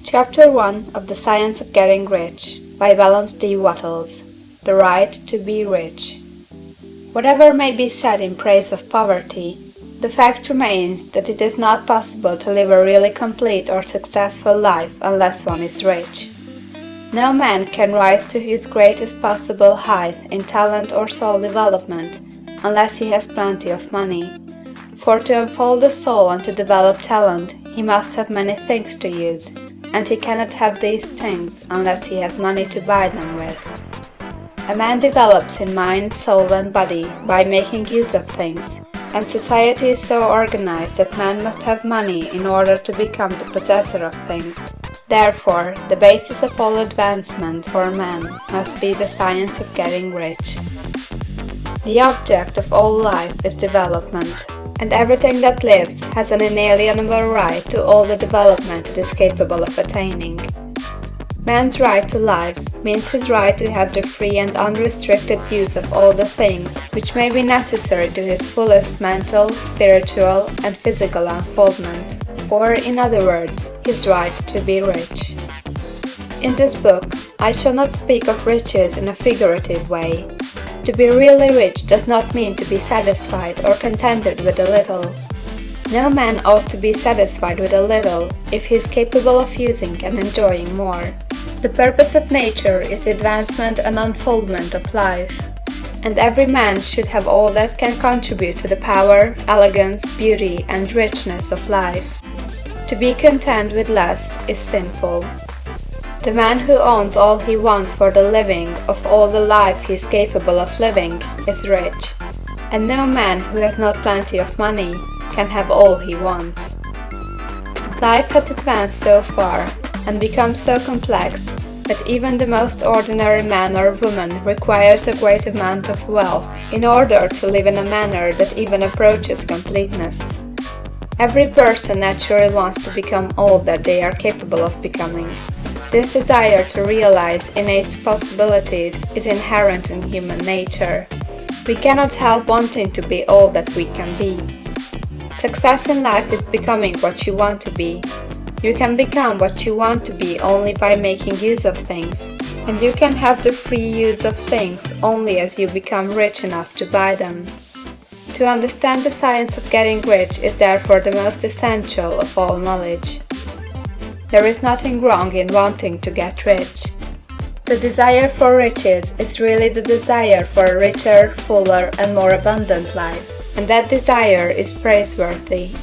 Chapter 1 of The Science of Getting Rich by Wallace D. Wattles. The Right to be Rich. Whatever may be said in praise of poverty, the fact remains that it is not possible to live a really complete or successful life unless one is rich. No man can rise to his greatest possible height in talent or soul development unless he has plenty of money. For to unfold the soul and to develop talent, he must have many things to use, and he cannot have these things unless he has money to buy them with. A man develops in mind, soul, and body by making use of things, and society is so organized that man must have money in order to become the possessor of things. Therefore, the basis of all advancement for man must be the science of getting rich. The object of all life is development, and everything that lives has an inalienable right to all the development it is capable of attaining. Man's right to life means his right to have the free and unrestricted use of all the things which may be necessary to his fullest mental, spiritual, and physical unfoldment, or, in other words, his right to be rich. In this book, I shall not speak of riches in a figurative way. To be really rich does not mean to be satisfied or contented with a little. No man ought to be satisfied with a little if he is capable of using and enjoying more. The purpose of nature is the advancement and unfoldment of life, and every man should have all that can contribute to the power, elegance, beauty, and richness of life. To be content with less is sinful. The man who owns all he wants for the living of all the life he is capable of living is rich, and no man who has not plenty of money can have all he wants. Life has advanced so far and become so complex that even the most ordinary man or woman requires a great amount of wealth in order to live in a manner that even approaches completeness. Every person naturally wants to become all that they are capable of becoming. This desire to realize innate possibilities is inherent in human nature. We cannot help wanting to be all that we can be. Success in life is becoming what you want to be. You can become what you want to be only by making use of things, and you can have the free use of things only as you become rich enough to buy them. To understand the science of getting rich is therefore the most essential of all knowledge. There is nothing wrong in wanting to get rich. The desire for riches is really the desire for a richer, fuller, and more abundant life, and that desire is praiseworthy.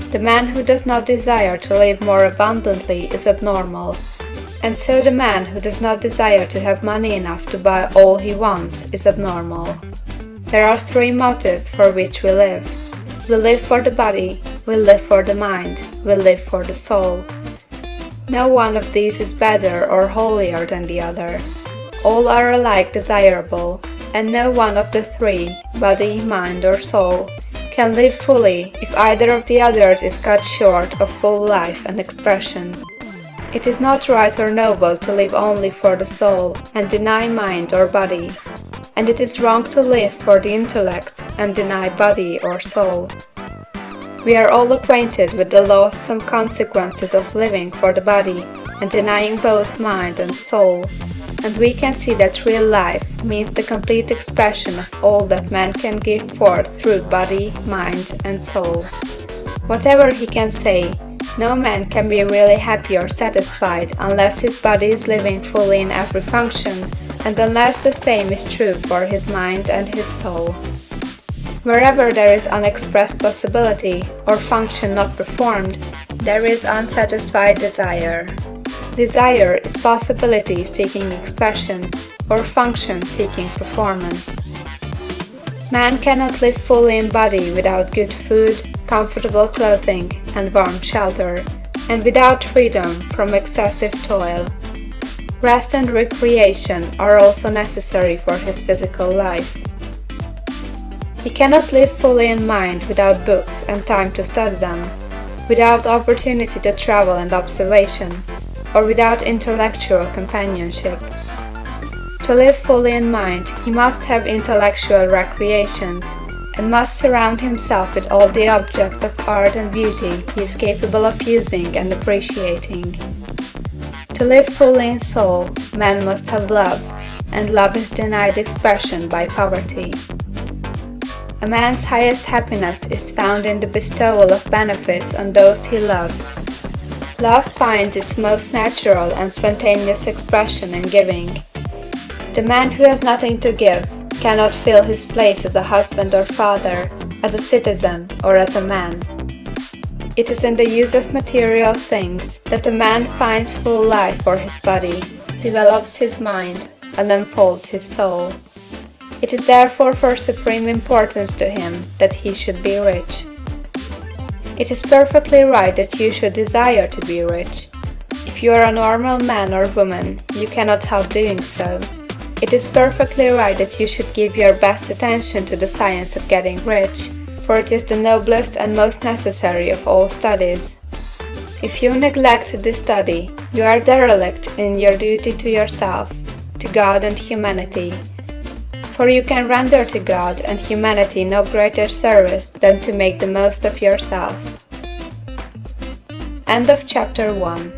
The man who does not desire to live more abundantly is abnormal, and so the man who does not desire to have money enough to buy all he wants is abnormal. There are three motives for which we live. We live for the body, we live for the mind, we live for the soul. No one of these is better or holier than the other. All are alike desirable, and no one of the three, body, mind, or soul, can live fully if either of the others is cut short of full life and expression. It is not right or noble to live only for the soul and deny mind or body, and it is wrong to live for the intellect and deny body or soul. We are all acquainted with the loathsome consequences of living for the body and denying both mind and soul, and we can see that real life means the complete expression of all that man can give forth through body, mind, and soul. Whatever he can say, no man can be really happy or satisfied unless his body is living fully in every function, and unless the same is true for his mind and his soul. Wherever there is unexpressed possibility or function not performed, there is unsatisfied desire. Desire is possibility seeking expression, or function seeking performance. Man cannot live fully in body without good food, comfortable clothing, and warm shelter, and without freedom from excessive toil. Rest and recreation are also necessary for his physical life. He cannot live fully in mind without books and time to study them, without opportunity to travel and observation, or without intellectual companionship. To live fully in mind, he must have intellectual recreations, and must surround himself with all the objects of art and beauty he is capable of using and appreciating. To live fully in soul, man must have love, and love is denied expression by poverty. A man's highest happiness is found in the bestowal of benefits on those he loves. Love finds its most natural and spontaneous expression in giving. The man who has nothing to give cannot fill his place as a husband or father, as a citizen, or as a man. It is in the use of material things that a man finds full life for his body, develops his mind, and unfolds his soul. It is therefore for supreme importance to him that he should be rich. It is perfectly right that you should desire to be rich. If you are a normal man or woman, you cannot help doing so. It is perfectly right that you should give your best attention to the science of getting rich, for it is the noblest and most necessary of all studies. If you neglect this study, you are derelict in your duty to yourself, to God and humanity. For you can render to God and humanity no greater service than to make the most of yourself. End of chapter 1.